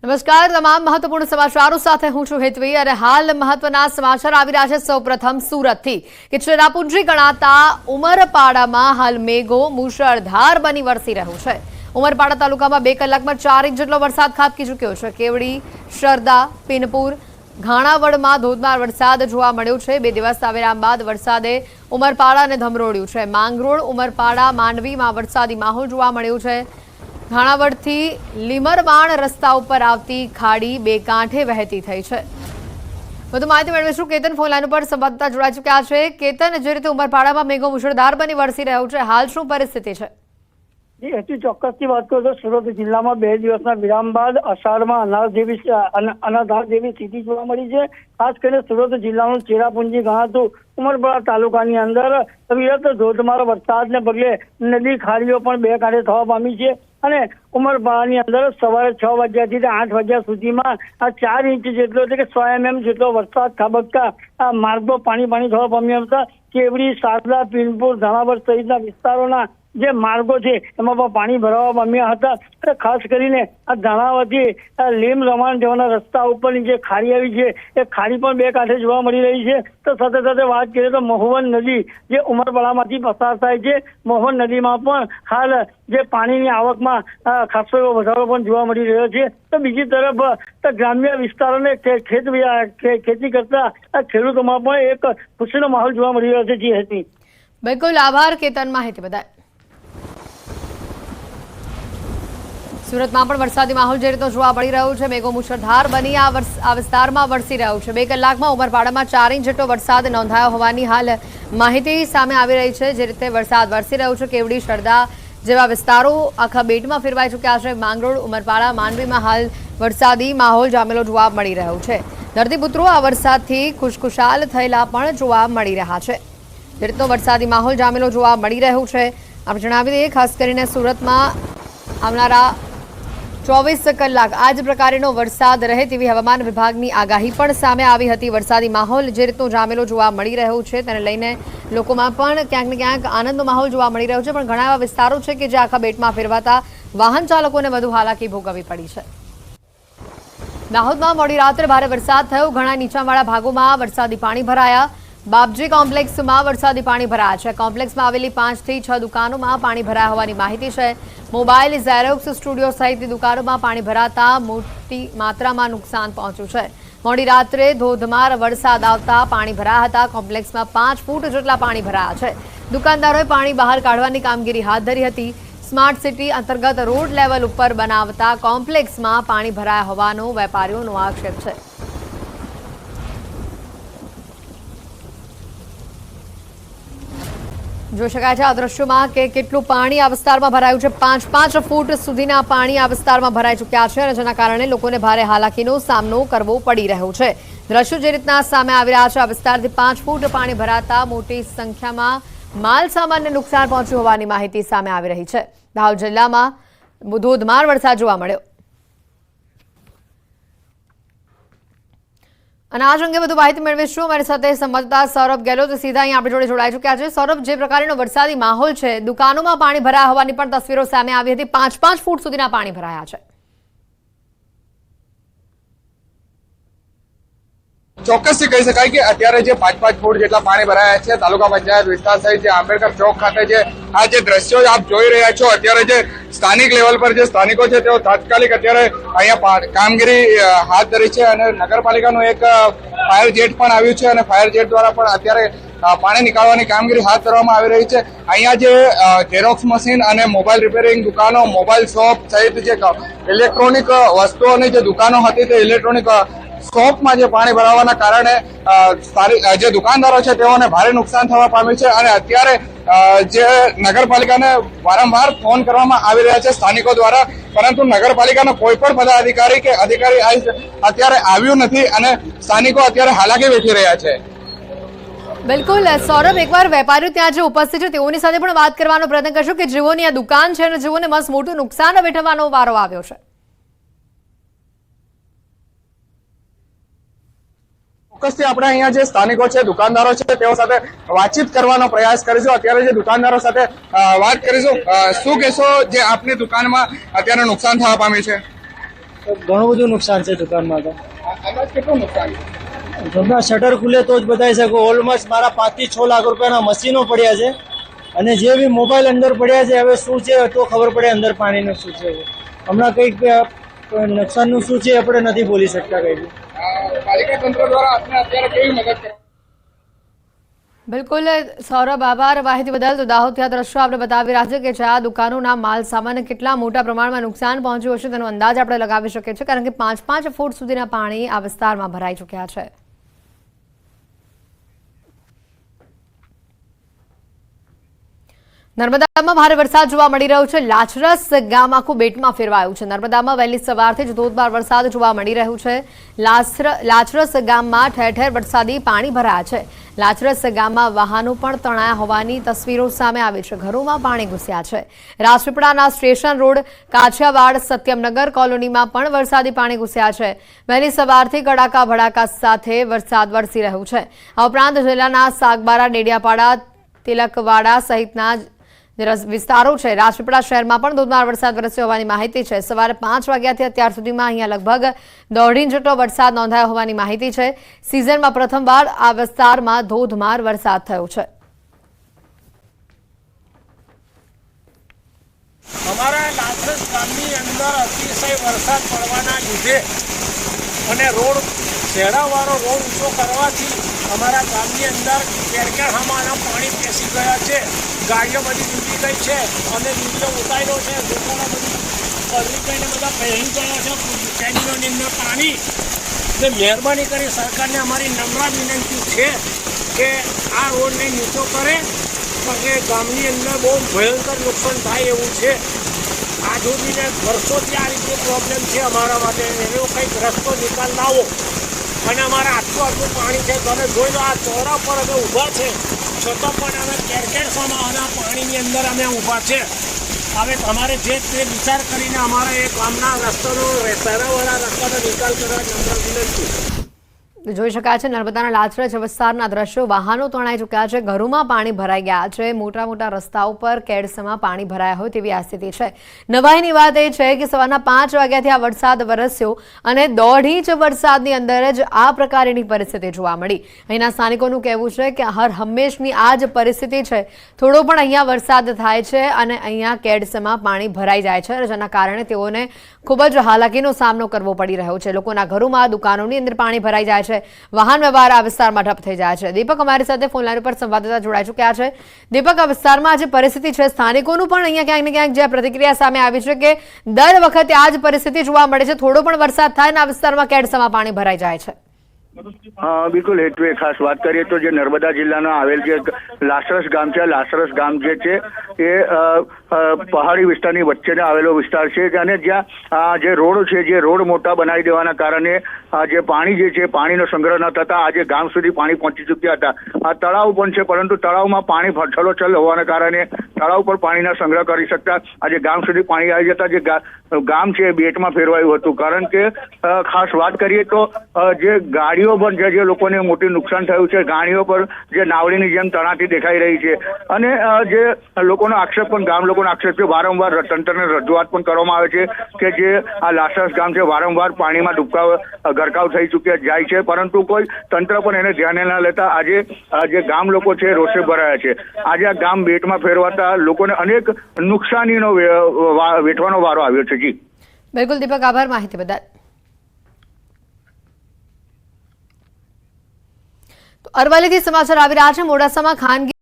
નમસ્કાર, તમામ મહત્વપૂર્ણ સમાચારો સાથે હું છું હેતવી અને હાલ મહત્વના સમાચાર આવી રહ્યા છે। સૌપ્રથમ સુરતથી કે ચેરાપુંજી ગણાતા ઉમરપાડામાં હાલ મેઘો મુશળધાર બની વરસી રહ્યું છે। ઉમરપાડા તાલુકામાં 2 કલાકમાં 4 ઇંચ જેટલો વરસાદ ખાબકી ચૂક્યો છે। કેવડી, શરદા, પીનપુર, ઘાણાવડમાં ધોધમાર વરસાદ જોવા મળ્યો છે। 2 દિવસના વિરામ બાદ વરસાદે ઉમરપાડાને ધમરોળ્યું છે। માંગરોળ, ઉમરપાડા, માંડવીમાં વરસાદી માહોલ જોવા મળ્યો છે। ઘાણાવડથી લીમરવાણ રસ્તા ઉપર આવતી ખાડી 2 કાંઠે વહેતી થઈ છે। વધુ માહિતી મેળવીશું। કેતન ફોનલાઈન ઉપર સંવાદદાતા જોડાઈ ચૂક્યા છે। કેતન, જે રીતે ઉમરપાડામાં મેઘો મુશળધાર બની વરસી રહ્યો છે, હાલ શું પરિસ્થિતિ છે? જી, હજી ચોક્કસથી વાત કરું તો સુરત જિલ્લામાં 2 દિવસના વિરામ બાદ અષાઢમાં અનાધાર જેવી સ્થિતિ જોવા મળી છે। ખાસ કરીને સુરત જિલ્લાનું ચેરાપુંજી ગણાતું ઉમરપાડા તાલુકાની અંદર વિરત ધોધમાર વરસાદને પગલે નદી ખાડીઓ પણ 2 કાંઠે થવા પામી છે અને ઉમરપાડાની અંદર સવારે 6 વાગ્યાથી 8 વાગ્યા સુધીમાં 4 ઇંચ જેટલો એટલે કે 100 mm જેટલો વરસાદ ખાબકતા માર્ગો પાણી થવા પામ્યા હતા। કેવડી, શારદા, પીનપુર, ધાણાવડ સહિતના વિસ્તારોના જે માર્ગો છે એમાં પણ પાણી ભરાવા પામ્યા હતા અને ખાસ કરીને આ ધાણાવડથી લીમરવાણ જવાના રસ્તા ઉપરની જે ખાડી આવી છે એ ખાડી પણ 2 કાંઠે જોવા મળી રહી છે। તો સાથે સાથે વાત કરીએ તો મહુવન નદી જે ઉમરપાડામાંથી પસાર થાય છે, મહુવન નદીમાં પણ હાલ જે પાણીની આવકમાં ખાસો એવો વધારો પણ જોવા મળી રહ્યો છે। તો બીજી તરફ ગ્રામ્ય વિસ્તારોને ખેતી કરતા ખેડૂતોમાં પણ એક ખુશીનો માહોલ જોવા મળી રહ્યો છે। જી હતી, બિલકુલ આભાર કેતન, માહિતી બદલ। સુરતમાં પણ વરસાદી માહોલ જે રીતે જોવા મળી રહ્યો છે, મેઘો મુશળધાર બની આ વિસ્તારમાં વરસી રહ્યો છે। 2 કલાકમાં ઉમરપાડામાં 4 ઇંચ જેટલો વરસાદ નોંધાયો હોવાની હાલ માહિતી સામે આવી રહી છે। જે રીતે વરસાદ વરસી રહ્યો છે, કેવડી, શરદા જેવા વિસ્તારો આખા બેટમાં ફેરવાઈ ચૂક્યા છે। માંગરોળ, ઉમરપાડા, માંડવીમાં હાલ વરસાદી માહોલ જામેલો જોવા મળી રહ્યો છે। ધરતીપુત્રો આ વરસાદથી ખુશખુશાલ થયેલા પણ જોવા મળી રહ્યા છે। જે રીતનો વરસાદી માહોલ જામેલો જોવા મળી રહ્યો છે, આપણે જણાવી દઈએ ખાસ કરીને સુરતમાં આવનારા 24 કલાક આ જ પ્રકારનો વરસાદ રહે તેવી હવામાન વિભાગની આગાહી પણ સામે આવી હતી। વરસાદી માહોલ જે રીતનો જામેલો જોવા મળી રહ્યો છે તેને લઈને લોકોમાં પણ ક્યાંક ને ક્યાંક આનંદનો માહોલ જોવા મળી રહ્યો છે, પણ ઘણા એવા વિસ્તારો છે કે જે આખા બેટમાં ફેરવાતા વાહન ચાલકોને વધુ હાલાકી ભોગવવી પડી છે। દાહોદમાં મોડી રાત્રે ભારે વરસાદ થયો, ઘણા નીચાણવાળા ભાગોમાં વરસાદી પાણી ભરાયા। બાપજી કોમ્પ્લેક્સમાં વરસાદી પાણી ભરાયા છે। કોમ્પ્લેક્સમાં આવેલી 5 થી 6 દુકાનોમાં પાણી ભરાયા હોવાની માહિતી છે। મોબાઈલ, ઝેરોક્સ સ્ટુડિયો સહિતની દુકાનોમાં પાણી ભરાતા મોટી માત્રામાં નુકસાન પહોંચ્યું છે। મોડી રાત્રે ધોધમાર વરસાદ આવતા પાણી ભરાયા હતા। કોમ્પ્લેક્સમાં 5 ફૂટ જેટલા પાણી ભરાયા છે। દુકાનદારોએ પાણી બહાર કાઢવાની કામગીરી હાથ ધરી હતી। સ્માર્ટ સિટી અંતર્ગત રોડ લેવલ ઉપર બનાવતા કોમ્પ્લેક્સમાં પાણી ભરાયા હોવાનો વેપારીઓનો આક્ષેપ છે। જોઈ શકાય છે આ દ્રશ્યોમાં કે કેટલું પાણી આ વિસ્તારમાં ભરાયું છે। 5 ફૂટ સુધીના પાણી આ વિસ્તારમાં ભરાઈ ચૂક્યા છે અને જેના કારણે લોકોને ભારે હાલાકીનો સામનો કરવો પડી રહ્યો છે। દ્રશ્યો જે રીતના સામે આવી રહ્યા છે, આ વિસ્તારથી 5 ફૂટ પાણી ભરાતા મોટી સંખ્યામાં માલ સામાનને નુકસાન પહોંચ્યું હોવાની માહિતી સામે આવી રહી છે। દાહોદ જિલ્લામાં ધોધમાર વરસાદ જોવા મળ્યો અને આજ અંગે વધુ માહિતી મેળવીશું। અમારી સાથે સંવાદદાતા સૌરભ ગેહલોત સીધા અહીં આપણી જોડે જોડાઈ ચૂક્યા છે। સૌરભ, જે પ્રકારનો વરસાદી માહોલ છે, દુકાનોમાં પાણી ભરાયા હોવાની પણ તસવીરો સામે આવી હતી। 5 ફૂટ સુધીના પાણી ભરાયા છે। ચોક્કસથી કહી શકાય કે અત્યારે જે 5 ફૂટ જેટલા પાણી ભરાયા છે તાલુકા પંચાયત વિસ્તાર સહિત જે આંબેડકર ચોક ખાતે જે આ જે દ્રશ્યો આપ જોઈ રહ્યા છો, અત્યારે જે સ્થાનિક લેવલ પર જે સ્થાનિકો છે તેઓ તાત્કાલિક અત્યારે અહીંયા કામગીરી હાથ ધરી છે અને નગરપાલિકાનું એક ફાયર જેટ પણ આવ્યું છે અને ફાયર જેટ દ્વારા પણ અત્યારે પાણી નીકાળવાની કામગીરી હાથ ધરવામાં આવી રહી છે। અહીંયા જે ઝેરોક્સ મશીન અને મોબાઈલ રિપેરિંગ દુકાનો, મોબાઈલ શોપ સહિત જે ઇલેક્ટ્રોનિક વસ્તુઓની જે દુકાનો હતી તે ઇલેક્ટ્રોનિક શોપમાં જે પાણી ભરાવાના કારણે જે દુકાનદારો છે તેઓને ભારે નુકસાન થવા પામ્યું છે અને અત્યારે જે નગરપાલિકાને વારંવાર ફોન કરવામાં આવી રહ્યા છે સ્થાનિકો દ્વારા, પરંતુ નગરપાલિકાના કોઈ પણ પદાધિકારી કે અધિકારી અત્યારે આવ્યું નથી અને સ્થાનિકો અત્યારે હાલાકી વેઠી રહ્યા છે। બિલકુલ સૌરભ, એકવાર વેપારીઓ ત્યાં જે ઉપસ્થિત છે તેઓની સાથે પણ વાત કરવાનો પ્રયત્ન કરશું કે જેઓની આ દુકાન છે અને જેઓને મસ્ત મોટું નુકસાન વેઠવાનો વારો આવ્યો છે। ચોક્કસથી આપણે અહીંયા જે સ્થાનિકો છે, દુકાનદારો છે, તેઓ સાથે વાતચીત કરવાનો પ્રયાસ કરીશું। અત્યારે જે દુકાનદારો સાથે વાત કરીશું। શું કહેશો, જે આપની દુકાનમાં અત્યારે નુકસાન થવા પામ્યું છે? તો ઘણું બધું નુકસાન છે દુકાનમાં તો. અંદાજ કેટલું નુકસાન છે? હમણાં શટર ખુલે તો જ બતાવી શકો. ઓલમોસ્ટ મારા 5 થી 6 લાખ રૂપિયાના મશીનો પડ્યા છે અને જે બી મોબાઈલ અંદર પડ્યા છે હવે શું છે તો ખબર પડે અંદર પાણીનું શું છે. હમણાં કંઈક નુકસાનનું શું છે આપણે નથી બોલી શકતા કંઈ. પાલિકા તંત્ર દ્વારા આપને અત્યારે કેવી મદદ કરે? બિલકુલ સૌરભ, આભાર માહિતી બદલ. તો દાહોદથી આ દ્રશ્યો આપણે બતાવી રહ્યા છે કે જ્યાં દુકાનોના માલ સામાન કેટલા મોટા પ્રમાણમાં નુકસાન પહોંચ્યું હશે તેનો અંદાજ આપણે લગાવી શકીએ છીએ, કારણ કે 5-5 ફૂટ સુધીના પાણી આ વિસ્તારમાં ભરાઈ ચૂક્યા છે. નર્મદામાં ભારે વરસાદ જોવા મળી રહ્યો છે. લાચરસ ગામ આખું બેટમાં ફેરવાયું છે. નર્મદામાં વહેલી સવારથી જ ધોધમાર વરસાદ જોવા મળી રહ્યો છે. લાચરસ ગામમાં ઠેર ઠેર વરસાદી પાણી ભરાયા છે. લાચરસ ગામમાં વાહનો પણ તણાયા હોવાની તસવીરો સામે આવી છે. ઘરોમાં પાણી ઘૂસ્યા છે. રાજપીપળાના સ્ટેશન રોડ, કાછિયાવાડ, સત્યમનગર કોલોનીમાં પણ વરસાદી પાણી ઘૂસ્યા છે. વહેલી સવારથી કડાકા ભડાકા સાથે વરસાદ વરસી રહ્યો છે. આ ઉપરાંત જિલ્લાના સાગબારા, ડેડિયાપાડા, તિલકવાડા સહિતના વિસ્તારો છે. રાજપીપળા શહેરમાં પણ ધોધમાર વરસાદ વરસ્યો હોવાની માહિતી છે. સવારે 5 વાગ્યાથી અત્યાર સુધીમાં અહીંયા લગભગ 1.5 ઇંચ જેટલો વરસાદ નોંધાયો હોવાની માહિતી છે. સિઝનમાં પ્રથમવાર આ વિસ્તારમાં ધોધમાર વરસાદ થયો છે. અમારા લાચરસ ગામની અંદર અતિશય વરસાદ પડવાના લીધે અને શેડાવાળો રોડ ઊંચો કરવાથી અમારા ગામની અંદર કેરકેરહામાં પાણી પેસી ગયા છે. ગાડીઓ બધી ડૂબી ગઈ છે અને નીચે ઉતાર્યો છે. દુકાનો બધી પલળી ગઈને બધા પહેરી ગયા છે કેનીઓની અંદર પાણી. એટલે મહેરબાની કરી સરકારને અમારી નમ્ર વિનંતી છે કે આ રોડને નીચો કરે, કારણ કે ગામની અંદર બહુ ભયંકર નુકસાન થાય એવું છે. આ જોડીને વર્ષોથી આ રીતે પ્રોબ્લેમ છે અમારા માટે. એનો કંઈક રસ્તો નિકાલ લાવો. અને અમારા આટલું પાણી છે, તમે જોઈ લો આ ચોરા પર અમે ઊભા છે, છતાં પણ અમે કેરકેરસામાં પાણીની અંદર અમે ઊભા છે. હવે તમારે જે તે વિચાર કરીને અમારા એ ગામના રસ્તાનો શહેરાવાળા રસ્તાનો નિકાલ કરવા નમ્ર વિનંતી. જોઈ શકાય છે નર્મદાના લાચરસ વિસ્તારના દ્રશ્યો. વાહનો તણાઈ ચૂક્યા છે. ઘરોમાં પાણી ભરાઈ ગયા છે. મોટા મોટા રસ્તાઓ પર કેડસમાં પાણી ભરાયા હોય તેવી આ સ્થિતિ છે. નવાઈની વાત એ છે કે સવારના 5 વાગ્યાથી આ વરસાદ વરસ્યો અને 1.5 ઇંચ વરસાદની અંદર જ આ પ્રકારની પરિસ્થિતિ જોવા મળી. અહીંના સ્થાનિકોનું કહેવું છે કે હંમેશની આ જ પરિસ્થિતિ છે. થોડો પણ અહીંયા વરસાદ થાય છે અને અહીંયા કેડસમાં પાણી ભરાઈ જાય છે, જેના કારણે તેઓને ખૂબ જ હાલાકીનો સામનો કરવો પડી રહ્યો છે. લોકોના ઘરોમાં, દુકાનોની અંદર પાણી ભરાઈ જાય છે. વાહન વ્યવહાર આ વિસ્તારમાં ઠપ થઈ જાય છે. દીપક અમારી સાથે ફોન લાઈન પર સંવાદદાતા જોડાઈ ચૂક્યા છે. દીપક, આ વિસ્તારમાં જે પરિસ્થિતિ છે, સ્થાનિકોનું પણ અહીંયા ક્યાંક ને ક્યાંક જે પ્રતિક્રિયા સામે આવી છે કે દર વખતે આ જ પરિસ્થિતિ જોવા મળે છે. થોડો પણ વરસાદ થાય ને આ વિસ્તારમાં કેડસમાં પાણી ભરાઈ જાય છે. બિલકુલ હેતુ ખાસ વાત કરીએ તો જે નર્મદા જિલ્લાના આવેલ જે લાસરસ ગામ છે, લાસરસ ગામ જે છે એ પહાડી વિસ્તારની વચ્ચે આવેલો વિસ્તાર છે અને જ્યાં જે રોડ છે, જે રોડ મોટા બનાવી દેવાના કારણે જે પાણી જે છે પાણીનો સંગ્રહ ન થતા આજે ગામ સુધી પાણી પહોંચી ચૂક્યા હતા. આ તળાવ પણ છે, પરંતુ તળાવમાં પાણી છલોછલ હોવાના કારણે તળાવ પર પાણીના સંગ્રહ કરી શકતા આજે ગામ સુધી પાણી આવી જતા જે ગામ છે એ બેટમાં ફેરવાયું હતું. કારણ કે ખાસ વાત કરીએ તો જે ગાડીઓ પર જે લોકોને મોટી નુકસાન થયું છે, ગાડીઓ પર જે નાવડીની જેમ તણાતી દેખાઈ રહી છે અને જે લોકોનો આક્ષેપ પણ ગામ લોકોનો આક્ષેપ છે, વારંવાર તંત્રને રજૂઆત પણ કરવામાં આવે છે કે જે આ લાસરસ ગામ છે વારંવાર પાણીમાં ગરકાવ થઈ ચૂક્યા જાય છે, પરંતુ કોઈ તંત્ર પણ એને ધ્યાને ના લેતા આજે જે ગામ લોકો છે રોષે ભરાયા છે. આજે આ ગામ બેટમાં ફેરવાતા લોકોને અનેક નુકસાનીનો વેઠવાનો વારો આવ્યો છે. જી બિલકુલ દીપક, આભાર માહિતી બદલ. અરવલ્લીથી સમાચાર આવી રહ્યા છે. મોડાસામાં ખાનગી